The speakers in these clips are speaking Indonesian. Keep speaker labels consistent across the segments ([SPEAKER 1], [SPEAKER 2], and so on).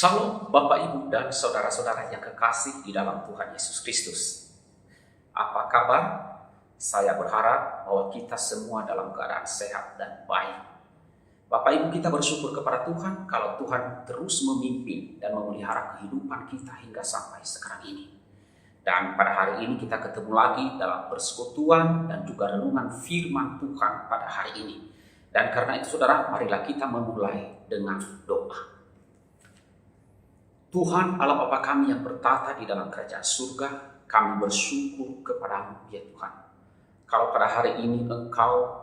[SPEAKER 1] Shalom Bapak Ibu dan saudara-saudara yang kekasih di dalam Tuhan Yesus Kristus. Apa kabar? Saya berharap bahwa kita semua dalam keadaan sehat dan baik. Bapak Ibu, kita bersyukur kepada Tuhan kalau Tuhan terus memimpin dan memelihara kehidupan kita hingga sampai sekarang ini. Dan pada hari ini kita ketemu lagi dalam persekutuan dan juga renungan firman Tuhan pada hari ini. Dan karena itu saudara, marilah kita memulai dengan doa. Tuhan Allah Bapa kami yang bertata di dalam kerajaan surga, kami bersyukur kepadamu ya Tuhan. Kalau pada hari ini Engkau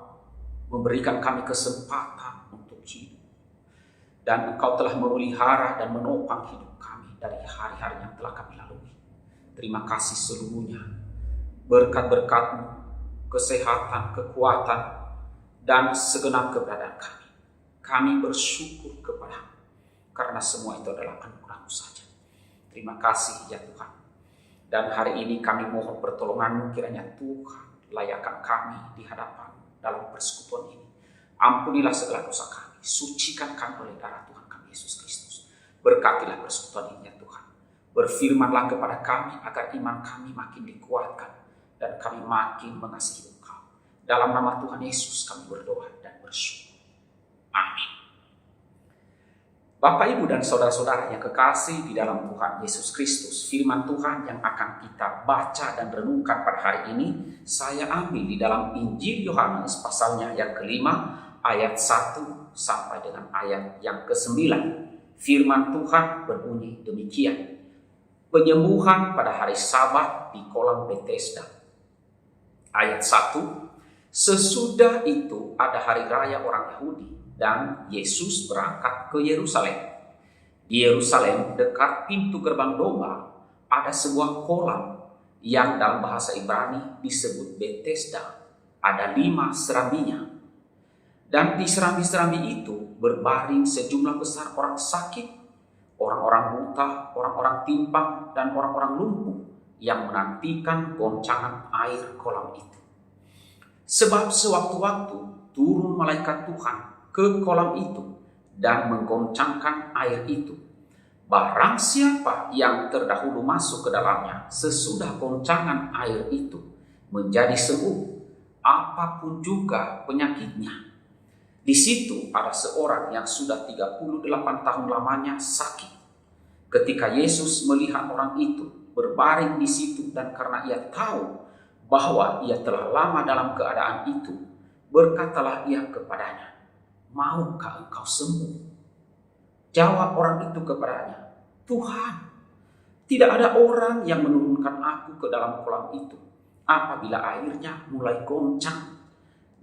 [SPEAKER 1] memberikan kami kesempatan untuk hidup, dan Engkau telah memelihara dan menopang hidup kami dari hari-hari yang telah kami lalui. Terima kasih seluruhnya. Berkat-berkat-Mu, kesehatan, kekuatan, dan segenap keberadaan kami. Kami bersyukur kepadamu, karena semua itu adalah anugerah-Mu saja. Terima kasih ya Tuhan. Dan hari ini kami mohon pertolongan-Mu, kiranya Tuhan layakkan kami di hadapan dalam persekutuan ini. Ampunilah segala dosa kami, sucikan kami oleh darah Tuhan kami Yesus Kristus. Berkatilah persekutuan ini ya Tuhan. Berfirmanlah kepada kami agar iman kami makin dikuatkan dan kami makin mengasihi Engkau. Dalam nama Tuhan Yesus kami berdoa dan bersyukur. Amin. Bapak, Ibu, dan saudara-saudara yang kekasih di dalam Tuhan Yesus Kristus, firman Tuhan yang akan kita baca dan renungkan pada hari ini, saya ambil di dalam Injil Yohanes pasalnya yang kelima, ayat 1 sampai dengan ayat yang ke-9. Firman Tuhan berbunyi demikian. Penyembuhan pada hari Sabat di kolam Bethesda. Ayat 1, sesudah itu ada hari raya orang Yahudi, dan Yesus berangkat ke Yerusalem. Di Yerusalem, dekat pintu gerbang domba, ada sebuah kolam yang dalam bahasa Ibrani disebut Bethesda. Ada 5 serambinya. Dan di serambi-serambi itu berbaring sejumlah besar orang sakit, orang-orang buta, orang-orang timpang, dan orang-orang lumpuh yang menantikan goncangan air kolam itu. Sebab sewaktu-waktu turun malaikat Tuhan ke kolam itu dan menggoncangkan air itu. Barang siapa yang terdahulu masuk ke dalamnya sesudah goncangan air itu menjadi sembuh, apapun juga penyakitnya. Di situ ada seorang yang sudah 38 tahun lamanya sakit. Ketika Yesus melihat orang itu berbaring di situ dan karena ia tahu bahwa ia telah lama dalam keadaan itu, berkatalah ia kepadanya, "Maukah engkau sembuh?" Jawab orang itu kepadanya, "Tuhan, tidak ada orang yang menurunkan aku ke dalam kolam itu apabila airnya mulai goncang.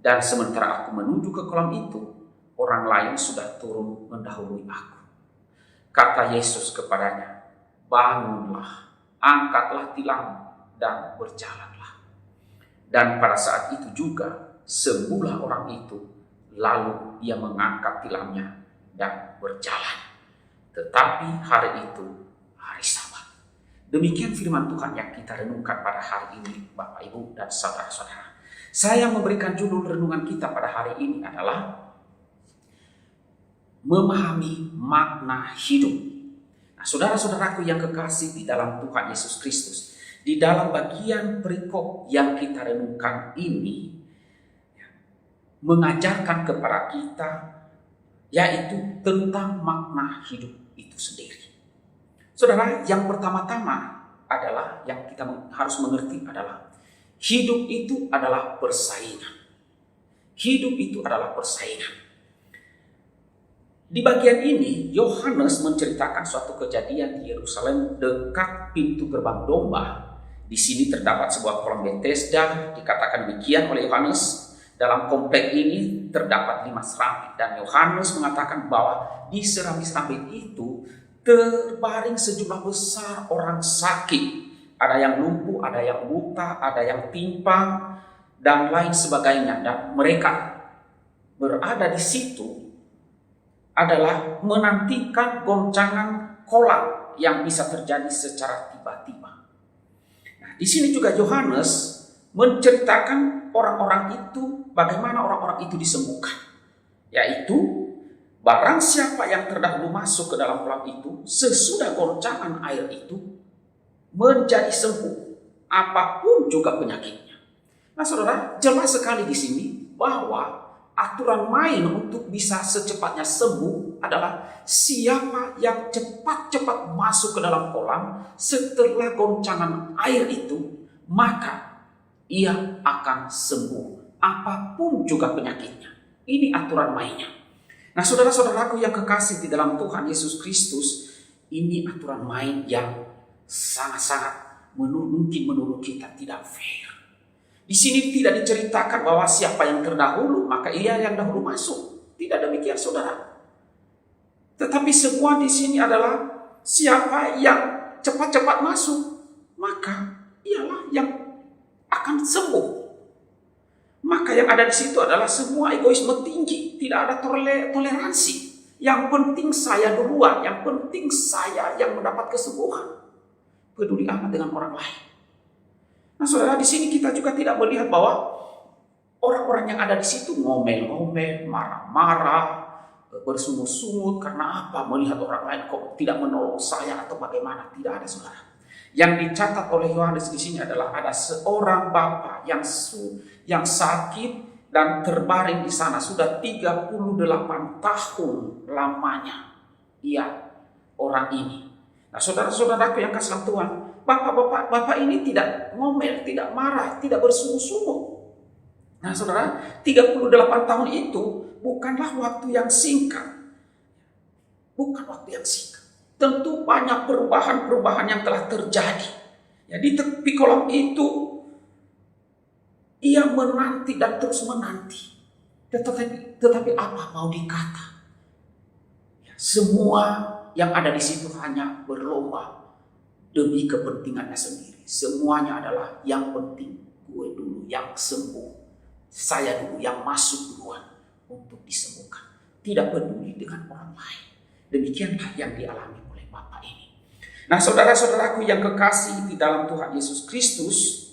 [SPEAKER 1] Dan sementara aku menuju ke kolam itu, orang lain sudah turun mendahului aku." Kata Yesus kepadanya, "Bangunlah, angkatlah tilammu dan berjalanlah." Dan pada saat itu juga sembuhlah orang itu. Lalu ia mengangkat tilamnya dan berjalan. Tetapi hari itu hari Sabat. Demikian firman Tuhan yang kita renungkan pada hari ini, Bapak, Ibu, dan saudara-saudara. Saya memberikan judul renungan kita pada hari ini adalah memahami makna hidup. Nah, saudara-saudaraku yang kekasih di dalam Tuhan Yesus Kristus, di dalam bagian perikop yang kita renungkan ini mengajarkan kepada kita yaitu tentang makna hidup itu sendiri. Saudara, yang pertama-tama adalah yang kita harus mengerti adalah hidup itu adalah persaingan. Hidup itu adalah persaingan. Di bagian ini Yohanes menceritakan suatu kejadian di Yerusalem dekat pintu gerbang domba. Di sini terdapat sebuah kolam Bethesda, dikatakan demikian oleh Yohanes. Dalam komplek ini terdapat 5 serambi, dan Yohanes mengatakan bahwa di serambi-serambi itu terbaring sejumlah besar orang sakit. Ada yang lumpuh, ada yang buta, ada yang timpang, dan lain sebagainya. Dan mereka berada di situ adalah menantikan goncangan kolam yang bisa terjadi secara tiba-tiba. Nah, di sini juga Yohanes menceritakan orang-orang itu, bagaimana orang-orang itu disembuhkan. Yaitu Barang siapa yang terdahulu masuk ke dalam kolam itu, sesudah goncangan air itu, menjadi sembuh, apapun juga penyakitnya. Nah saudara, jelas sekali di sini bahwa aturan main untuk bisa secepatnya sembuh adalah siapa yang cepat-cepat masuk ke dalam kolam setelah goncangan air itu, maka ia akan sembuh, apapun juga penyakitnya. Ini aturan mainnya. Nah saudara-saudaraku yang kekasih di dalam Tuhan Yesus Kristus, ini aturan main yang sangat-sangat mungkin menurut kita tidak fair. Di sini tidak diceritakan bahwa siapa yang terdahulu maka ia yang dahulu masuk. Tidak demikian saudara. Tetapi semua di sini adalah siapa yang cepat-cepat masuk, maka ialah yang akan sembuh. Maka yang ada di situ adalah semua egoisme tinggi, tidak ada toleransi. Yang penting saya duluan, yang penting saya yang mendapat kesembuhan. Peduli amat dengan orang lain. Nah saudara, di sini kita juga tidak melihat bahwa orang-orang yang ada di situ ngomel-ngomel, marah-marah, bersungut-sungut karena apa? Melihat orang lain kok tidak menolong saya atau bagaimana? Tidak ada saudara. Yang dicatat oleh Yohanes di sini adalah ada seorang bapak yang sakit dan terbaring di sana sudah 38 tahun lamanya. Ia orang ini. Nah saudara-saudaraku yang kasih Tuhan, Bapak ini tidak ngomel, tidak marah, tidak bersungut-sungut. Nah saudara, 38 tahun itu bukanlah waktu yang singkat. Bukan waktu yang singkat. Tentu banyak perubahan-perubahan yang telah terjadi. Ya, di tepi kolam itu, ia menanti dan terus menanti. Tetapi apa mau dikata? Ya, semua yang ada di situ hanya berlomba demi kepentingannya sendiri. Semuanya adalah yang penting gue dulu yang sembuh. Saya dulu yang masuk duluan untuk disembuhkan. Tidak peduli dengan orang lain. Demikianlah yang dialami oleh Bapak ini. Nah saudara-saudaraku yang kekasih di dalam Tuhan Yesus Kristus,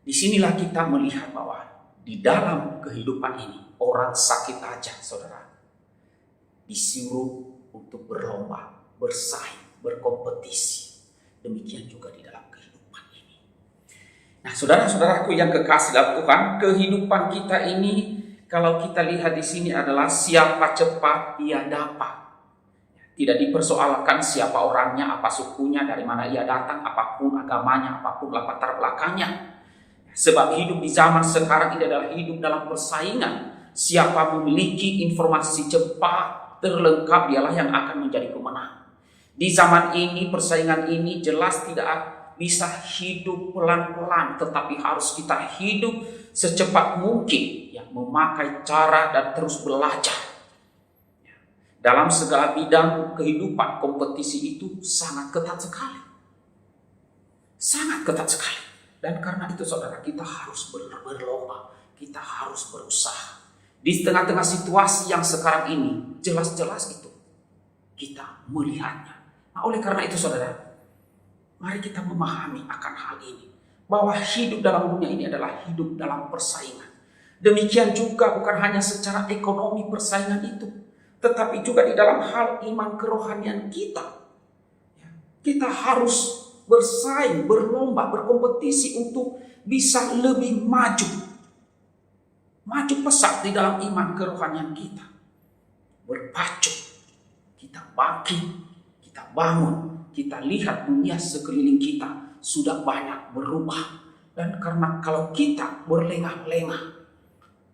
[SPEAKER 1] disinilah kita melihat bahwa di dalam kehidupan ini orang sakit aja saudara disuruh untuk berlomba, bersaing, berkompetisi. Demikian juga di dalam kehidupan ini. Nah, saudara-saudaraku yang kekasih dalam Tuhan, kehidupan kita ini kalau kita lihat di sini adalah siapa cepat ia dapat. Tidak dipersoalkan siapa orangnya, apa sukunya, dari mana ia datang, apapun agamanya, apapun latar belakangnya. Sebab hidup di zaman sekarang ini adalah hidup dalam persaingan. Siapa memiliki informasi cepat, terlengkap, dialah yang akan menjadi pemenang. Di zaman ini, persaingan ini jelas tidak bisa hidup pelan-pelan, tetapi harus kita hidup secepat mungkin, ya, memakai cara dan terus belajar. Dalam segala bidang kehidupan, kompetisi itu sangat ketat sekali. Sangat ketat sekali. Dan karena itu saudara, kita harus berlomba, kita harus berusaha. Di tengah-tengah situasi yang sekarang ini, jelas-jelas itu kita melihatnya. Nah, oleh karena itu saudara, mari kita memahami akan hal ini. Bahwa hidup dalam dunia ini adalah hidup dalam persaingan. Demikian juga bukan hanya secara ekonomi persaingan itu, tetapi juga di dalam hal iman kerohanian kita. Kita harus bersaing, berlomba, berkompetisi untuk bisa lebih maju. Maju pesat di dalam iman kerohanian kita. Berpacu, kita bangkit, kita bangun, kita lihat dunia sekeliling kita sudah banyak berubah. Dan karena kalau kita berlengah-lengah,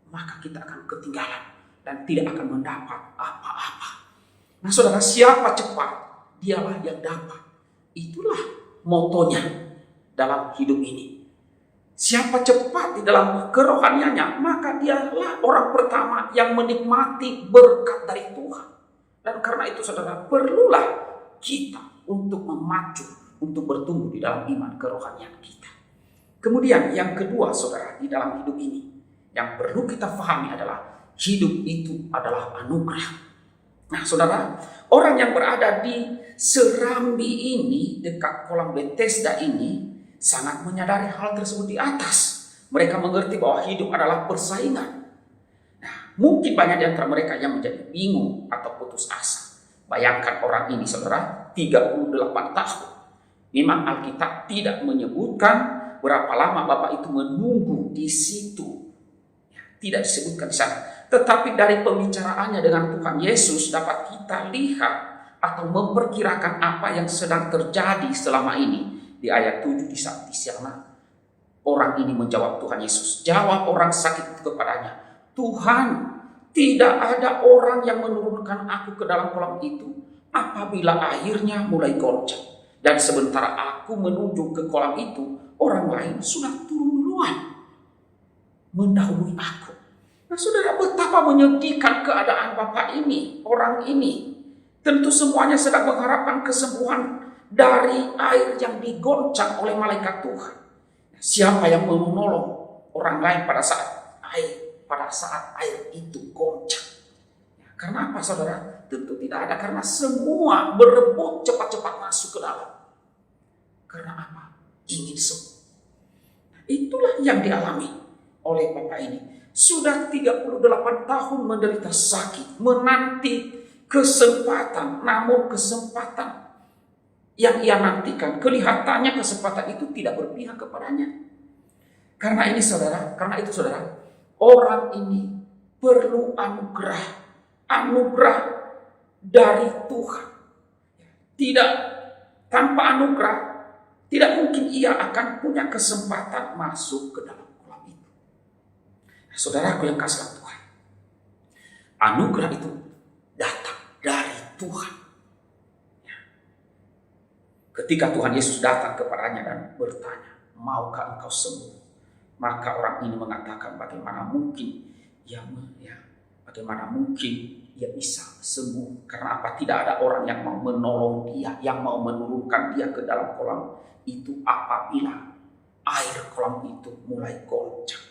[SPEAKER 1] maka kita akan ketinggalan dan tidak akan mendapat apa-apa. Nah saudara, siapa cepat, dialah yang dapat. Itulah motonya dalam hidup ini. Siapa cepat di dalam kerohaniannya, maka dialah orang pertama yang menikmati berkat dari Tuhan. Dan karena itu saudara, perlulah kita untuk memacu, untuk bertumbuh di dalam iman kerohanian kita. Kemudian yang kedua saudara, di dalam hidup ini, yang perlu kita pahami adalah hidup itu adalah anugerah. Nah saudara, orang yang berada di Serambi ini, dekat kolam Bethesda ini, sangat menyadari hal tersebut di atas. Mereka mengerti bahwa hidup adalah persaingan. Nah, Mungkin banyak di antara mereka yang menjadi bingung atau putus asa. Bayangkan orang ini, saudara, 38 tahun. Memang Alkitab tidak menyebutkan berapa lama Bapak itu menunggu di situ. Tidak disebutkan di sana. Tetapi dari pembicaraannya dengan Tuhan Yesus dapat kita lihat atau memperkirakan apa yang sedang terjadi selama ini. Di ayat 7 di sana, orang ini menjawab Tuhan Yesus. Jawab orang sakit itu kepadanya, Tuhan, tidak ada orang yang menurunkan aku ke dalam kolam itu apabila airnya mulai goncang. Dan sementara aku menuju ke kolam itu, orang lain sudah turun duluan, mendahului aku. Nah saudara, betapa menyedihkan keadaan Bapak ini, orang ini. Tentu semuanya sedang mengharapkan kesembuhan dari air yang digoncang oleh malaikat Tuhan. Siapa yang mau menolong orang lain pada saat air itu goncang? Karena apa saudara? Tentu tidak ada, karena semua berebut cepat-cepat masuk ke dalam. Karena apa? Ingin sembuh. Itulah yang dialami oleh Bapak ini. Sudah 38 tahun menderita sakit, menanti kesempatan, namun kesempatan yang ia nantikan, kelihatannya kesempatan itu tidak berpihak kepadanya. Karena itu saudara, orang ini perlu anugerah dari Tuhan. Tidak, tanpa anugerah, tidak mungkin ia akan punya kesempatan masuk ke dalam kolam itu. Saudaraku yang kasih Tuhan, anugerah itu datang dari Tuhan. Ketika Tuhan Yesus datang kepadanya dan bertanya, maukah engkau sembuh? Maka orang ini mengatakan, bagaimana mungkin ia bisa sembuh? Karena apa? Tidak ada orang yang mau menolong dia, yang mau menurunkan dia ke dalam kolam itu apabila air kolam itu mulai goncang.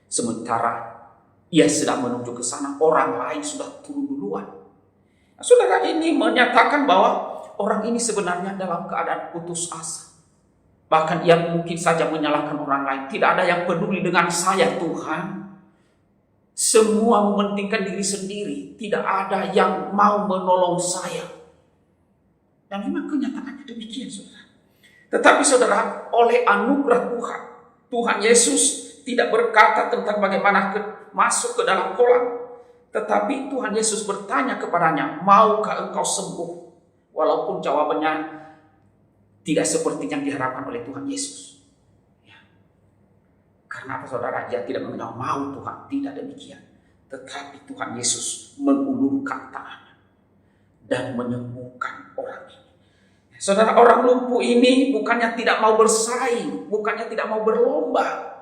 [SPEAKER 1] Sementara ia sedang menuju ke sana, orang lain sudah turun duluan. Nah, saudara, ini menyatakan bahwa orang ini sebenarnya dalam keadaan putus asa. Bahkan ia mungkin saja menyalahkan orang lain. Tidak ada yang peduli dengan saya, Tuhan. Semua mementingkan diri sendiri. Tidak ada yang mau menolong saya. Dan memang kenyataannya demikian, saudara. Tetapi saudara, oleh anugerah Tuhan, Tuhan Yesus tidak berkata tentang bagaimana masuk ke dalam kolam. Tetapi Tuhan Yesus bertanya kepadanya, maukah engkau sembuh? Walaupun jawabannya tidak seperti yang diharapkan oleh Tuhan Yesus. Ya. Karena apa saudara? Dia tidak mengenal mau Tuhan. Tidak demikian. Tetapi Tuhan Yesus mengulurkan tangannya dan menyembuhkan orang ini. Saudara, orang lumpuh ini bukannya tidak mau bersaing, bukannya tidak mau berlomba.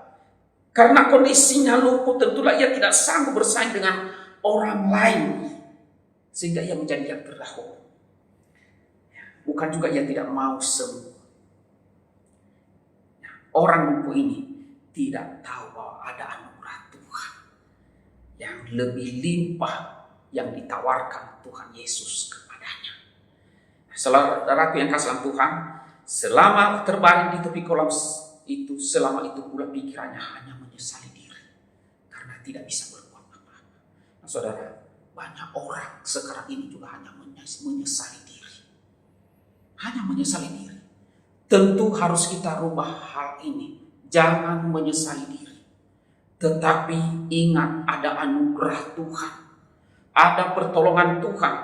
[SPEAKER 1] Karena kondisinya lumpuh, tentulah ia tidak sanggup bersaing dengan orang lain. Sehingga ia menjadi yang terdahulu. Bukan juga ia tidak mau sembuh. Orang lumpuh ini tidak tahu bahwa ada anugerah Tuhan yang lebih limpah yang ditawarkan Tuhan Yesus kepadanya. Saudaraku yang kasih Tuhan, selama terbaring di tepi kolam itu, selama itu pula pikirannya hanya menyesali diri karena tidak bisa berbuat apa-apa. Nah, saudara, banyak orang sekarang ini juga hanya menyesali diri. Hanya menyesali diri. Tentu harus kita rubah hal ini. Jangan menyesali diri. Tetapi ingat, ada anugerah Tuhan. Ada pertolongan Tuhan.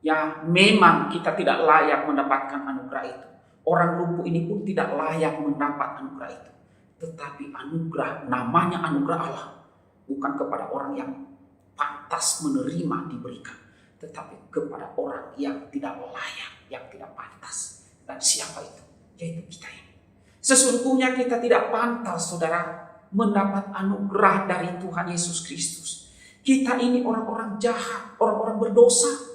[SPEAKER 1] Ya, memang kita tidak layak mendapatkan anugerah itu. Orang lumpuh ini pun tidak layak mendapat anugerah itu. Tetapi anugerah, namanya anugerah Allah. Bukan kepada orang yang pantas menerima diberikan. Tetapi kepada orang yang tidak layak, yang tidak pantas. Dan siapa itu? Yaitu kita ini. Sesungguhnya kita tidak pantas, saudara, mendapat anugerah dari Tuhan Yesus Kristus. Kita ini orang-orang jahat, orang-orang berdosa.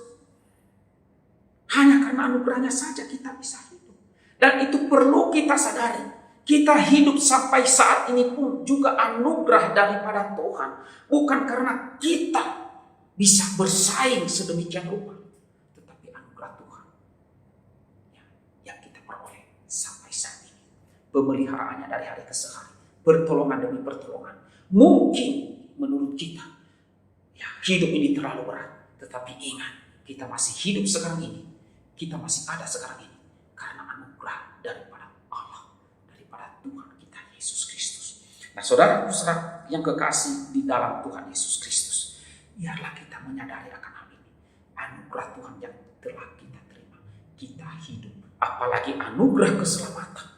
[SPEAKER 1] Hanya karena anugerahnya saja kita bisa hidup. Dan itu perlu kita sadari. Kita hidup sampai saat ini pun juga anugerah daripada Tuhan. Bukan karena kita bisa bersaing sedemikian rupa. Tetapi anugerah Tuhan yang kita peroleh sampai saat ini. Pemeliharaannya dari hari ke hari. Pertolongan demi pertolongan. Mungkin menurut kita, ya hidup ini terlalu berat. Tetapi ingat, kita masih hidup sekarang ini. Kita masih ada sekarang ini karena anugerah daripada Allah, daripada Tuhan kita Yesus Kristus. Nah, saudara-saudara yang kekasih di dalam Tuhan Yesus Kristus, biarlah kita menyadari akan hal ini. Anugerah Tuhan yang telah kita terima, kita hidup, apalagi anugerah keselamatan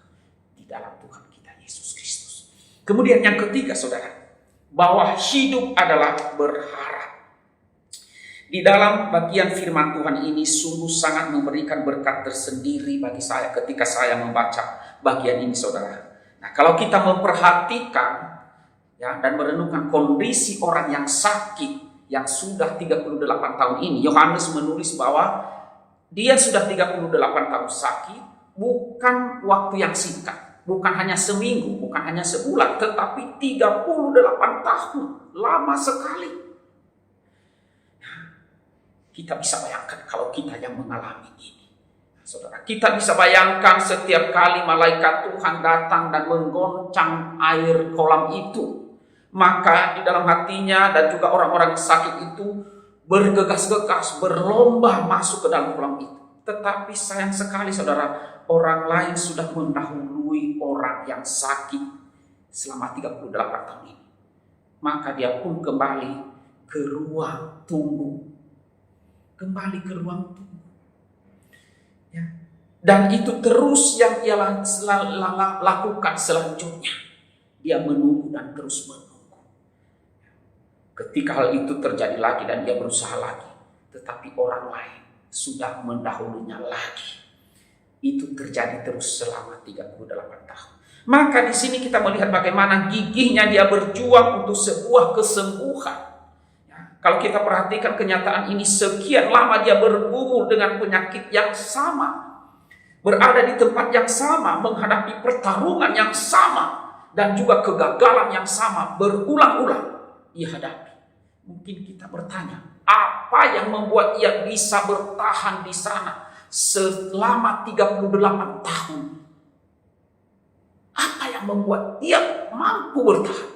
[SPEAKER 1] di dalam Tuhan kita Yesus Kristus. Kemudian yang ketiga, saudara, bahwa hidup adalah berharap. Di dalam bagian firman Tuhan ini sungguh sangat memberikan berkat tersendiri bagi saya ketika saya membaca bagian ini, saudara. Nah, kalau kita memperhatikan ya, dan merenungkan kondisi orang yang sakit yang sudah 38 tahun ini, Yohanes menulis bahwa dia sudah 38 tahun sakit, bukan waktu yang singkat, bukan hanya seminggu, bukan hanya sebulan, tetapi 38 tahun, lama sekali. Kita bisa bayangkan kalau kita yang mengalami ini. Saudara, kita bisa bayangkan setiap kali malaikat Tuhan datang dan menggoncang air kolam itu, maka di dalam hatinya dan juga orang-orang sakit itu bergegas-gegas, berlomba masuk ke dalam kolam itu. Tetapi sayang sekali, saudara, orang lain sudah mendahului orang yang sakit selama 38 tahun ini. Maka dia pun kembali ke ruang tunggu. Kembali ke ruang tunggu. Ya. Dan itu terus yang ia lakukan selanjutnya. Dia menunggu dan terus menunggu. Ketika hal itu terjadi lagi dan dia berusaha lagi, tetapi orang lain sudah mendahulunya lagi. Itu terjadi terus selama 38 tahun. Maka di sini kita melihat bagaimana gigihnya dia berjuang untuk sebuah kesembuhan. Kalau kita perhatikan kenyataan ini, sekian lama dia bergumul dengan penyakit yang sama, berada di tempat yang sama, menghadapi pertarungan yang sama, dan juga kegagalan yang sama berulang-ulang ia hadapi. Mungkin kita bertanya, apa yang membuat ia bisa bertahan di sana selama 38 tahun? Apa yang membuat ia mampu bertahan?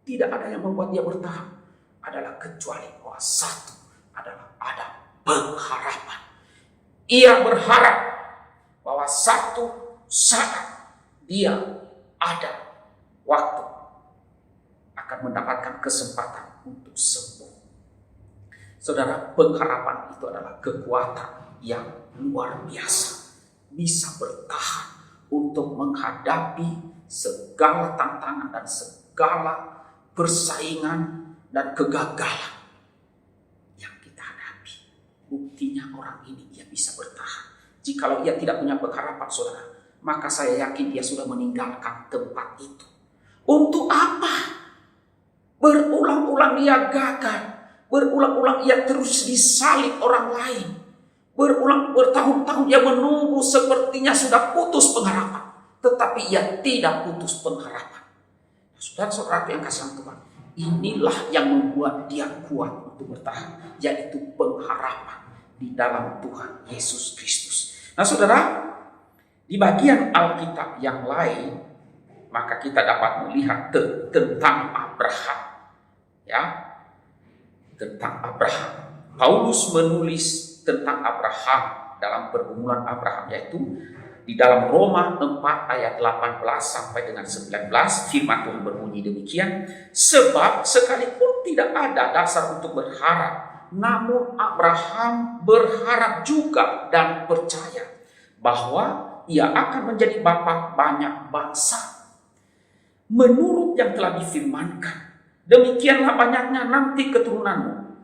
[SPEAKER 1] Tidak ada yang membuat dia bertahan adalah kecuali bahwa satu adalah ada pengharapan. Ia berharap bahwa satu saat dia ada waktu akan mendapatkan kesempatan untuk sembuh. Saudara, pengharapan itu adalah kekuatan yang luar biasa, bisa bertahan untuk menghadapi segala tantangan dan segala persaingan dan kegagalan yang kita hadapi. Buktinya orang ini dia bisa bertahan. Jikalau ia tidak punya pengharapan, saudara, maka saya yakin dia sudah meninggalkan tempat itu. Untuk apa? Berulang-ulang ia gagal. Berulang-ulang ia terus disalib orang lain. Bertahun-tahun ia menunggu, sepertinya sudah putus pengharapan. Tetapi ia tidak putus pengharapan. Saudara-saudara yang kasih Tuhan, inilah yang membuat dia kuat untuk bertahan, yaitu pengharapan di dalam Tuhan Yesus Kristus. Nah, saudara, di bagian Alkitab yang lain, maka kita dapat melihat tentang Abraham. Ya, tentang Abraham. Paulus menulis tentang Abraham dalam pergumulan Abraham, yaitu di dalam Roma 4 ayat 18 sampai dengan 19, firman Tuhan berbunyi demikian, sebab sekalipun tidak ada dasar untuk berharap, namun Abraham berharap juga dan percaya bahwa ia akan menjadi bapa banyak bangsa. Menurut yang telah difirmankan, demikianlah banyaknya nanti keturunanmu.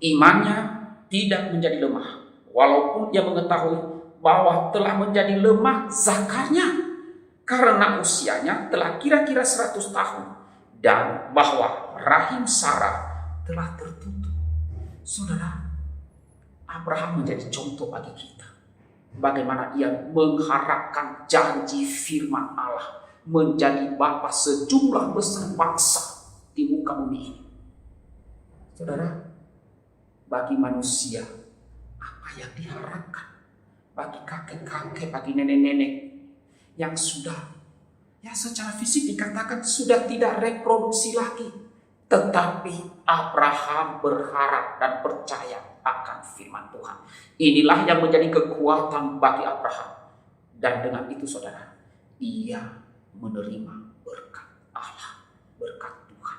[SPEAKER 1] Imannya tidak menjadi lemah, walaupun ia mengetahui bahwa telah menjadi lemah zakarnya karena usianya telah kira-kira 100 tahun dan bahwa rahim Sarah telah tertutup. Saudara, Abraham menjadi contoh bagi kita bagaimana ia mengharapkan janji firman Allah menjadi bapa sejumlah besar bangsa di muka bumi ini. Saudara, bagi manusia apa yang diharapkan? Bagi kakek-kakek, bagi nenek-nenek yang sudah, ya secara fisik dikatakan sudah tidak reproduksi lagi, Tetapi Abraham berharap dan percaya akan firman Tuhan. Inilah yang menjadi kekuatan bagi Abraham. Dan dengan itu saudara, ia menerima berkat Allah, berkat Tuhan.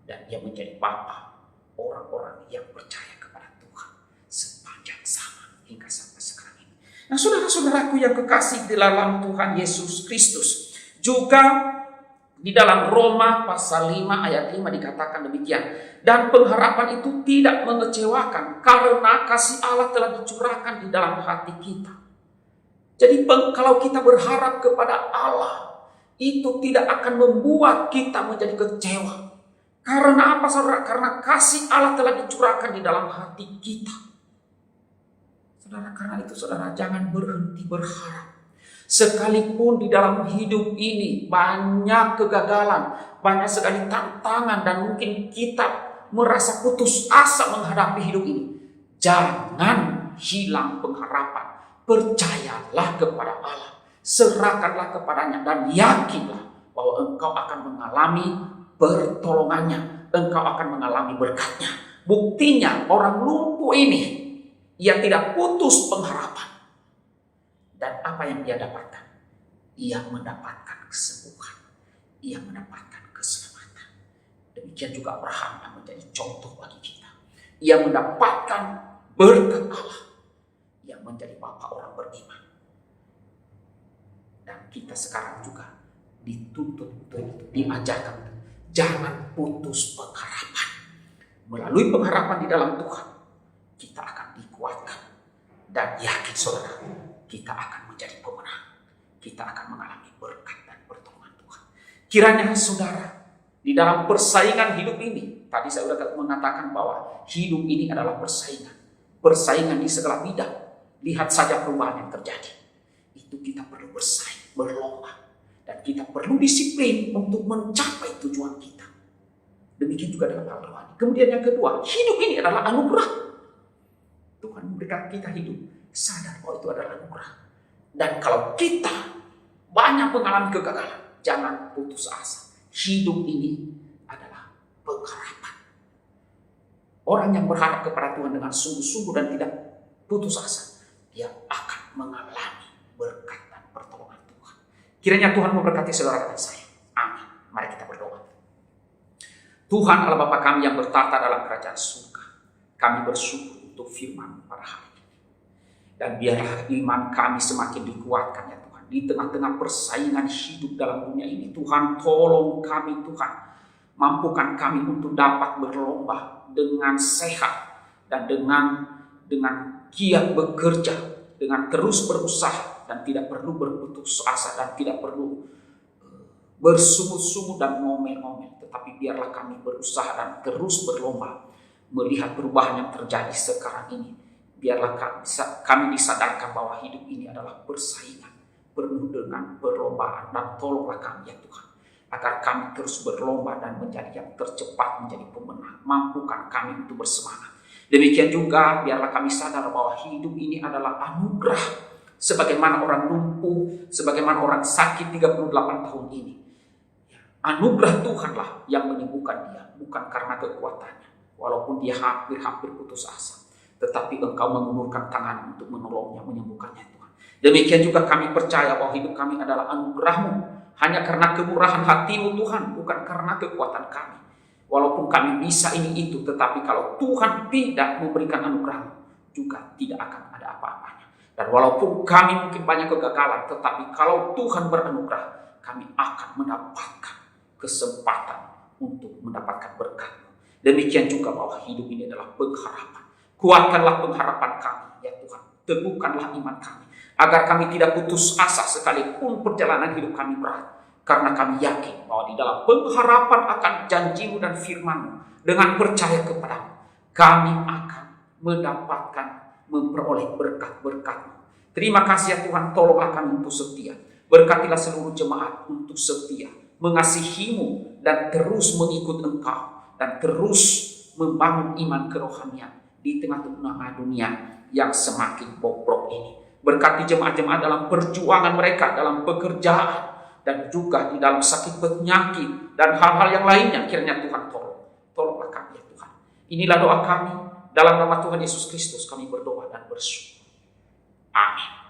[SPEAKER 1] Dan ia menjadi bapa orang-orang yang percaya kepada Tuhan sepanjang zaman hingga sampai sekarang ini. Nah, saudara-saudaraku yang kekasih di dalam Tuhan Yesus Kristus, juga di dalam Roma pasal 5 ayat 5 dikatakan demikian. Dan pengharapan itu tidak mengecewakan karena kasih Allah telah dicurahkan di dalam hati kita. Jadi kalau kita berharap kepada Allah, itu tidak akan membuat kita menjadi kecewa. Karena apa saudara? Karena kasih Allah telah dicurahkan di dalam hati kita. Saudara, karena itu saudara jangan berhenti berharap. Sekalipun di dalam hidup ini banyak kegagalan, banyak sekali tantangan, dan mungkin kita merasa putus asa menghadapi hidup ini, jangan hilang pengharapan. Percayalah kepada Allah, serahkanlah kepadanya, dan yakinlah bahwa engkau akan mengalami pertolongannya, engkau akan mengalami berkatnya. Buktinya orang lumpuh ini, ia tidak putus pengharapan. Dan apa yang dia dapatkan? Ia mendapatkan kesembuhan. Ia mendapatkan keselamatan. Demikian juga Abraham yang menjadi contoh bagi kita. Ia mendapatkan berkat Allah. Ia menjadi bapa orang beriman. Dan kita sekarang juga dituntut untuk itu, diajarkan. Jangan putus pengharapan. Melalui pengharapan di dalam Tuhan, kita akan dikuatkan. Dan yakin saudara, kita akan menjadi pemenang. Kita akan mengalami berkat dan pertolongan Tuhan. Kiranya saudara, di dalam persaingan hidup ini, tadi saya sudah mengatakan bahwa hidup ini adalah persaingan. Persaingan di segala bidang. Lihat saja perubahan yang terjadi. Itu kita perlu bersaing, berlomba. Dan kita perlu disiplin untuk mencapai tujuan kita. Demikian juga dalam hal rohani. Kemudian yang kedua, hidup ini adalah anugerah. Tuhan memberikan kita hidup, sadar bahwa itu adalah anugerah. Dan kalau kita banyak mengalami kegagalan, jangan putus asa. Hidup ini adalah pengharapan. Orang yang berharap kepada Tuhan dengan sungguh-sungguh dan tidak putus asa, dia akan mengalami berkat dan pertolongan Tuhan. Kiranya Tuhan memberkati saudara dan saya. Amin. Mari kita berdoa. Tuhan Allah Bapa kami yang bertata dalam kerajaan surga, kami bersyukur untuk firman pada hari ini. Dan biarlah iman kami semakin dikuatkan ya Tuhan. Di tengah-tengah persaingan hidup dalam dunia ini, Tuhan tolong kami Tuhan. Mampukan kami untuk dapat berlomba dengan sehat dan dengan giat bekerja, dengan terus berusaha dan tidak perlu berputus asa dan tidak perlu bersungut-sungut dan ngomel-ngomel. Tetapi biarlah kami berusaha dan terus berlomba melihat perubahan yang terjadi sekarang ini. Biarlah kami disadarkan bahwa hidup ini adalah persaingan penuh dengan perlombaan, dan tolonglah kami ya Tuhan, agar kami terus berlomba dan menjadi yang tercepat, menjadi pemenang. Mampukan kami untuk bersemangat. Demikian juga biarlah kami sadar bahwa hidup ini adalah anugerah. Sebagaimana orang lumpuh, sebagaimana orang sakit 38 tahun ini, anugerah Tuhanlah yang menyembuhkan dia, bukan karena kekuatannya. Walaupun dia hampir putus asa, tetapi Engkau mengulurkan tangan untuk menolongnya, menyembuhkannya Tuhan. Demikian juga kami percaya bahwa hidup kami adalah anugerah-Mu, hanya karena kemurahan hati-Mu Tuhan, bukan karena kekuatan kami. Walaupun kami bisa ini itu, tetapi kalau Tuhan tidak memberikan anugerah-Mu, juga tidak akan ada apa-apanya. Dan walaupun kami mungkin banyak kegagalan, tetapi kalau Tuhan beranugerah, kami akan mendapatkan kesempatan untuk mendapatkan berkat. Demikian juga bahwa hidup ini adalah pengharapan. Kuatkanlah pengharapan kami ya Tuhan. Teguhkanlah iman kami, agar kami tidak putus asa sekalipun perjalanan hidup kami berat. Karena kami yakin bahwa di dalam pengharapan akan janji-Mu dan firman-Mu, dengan percaya kepada-Mu, kami akan mendapatkan, memperoleh berkat-berkat-Mu. Terima kasih ya Tuhan, tolonglah kami untuk setia. Berkatilah seluruh jemaat untuk setia, mengasihi-Mu dan terus mengikut Engkau, dan terus membangun iman kerohanian di tengah-tengah dunia yang semakin bobrok ini. Berkati jemaat-jemaat dalam perjuangan mereka, dalam pekerjaan, dan juga di dalam sakit penyakit dan hal-hal yang lainnya. Kiranya Tuhan tolong. Tolonglah kami ya Tuhan. Inilah doa kami. Dalam nama Tuhan Yesus Kristus kami berdoa dan bersyukur. Amin.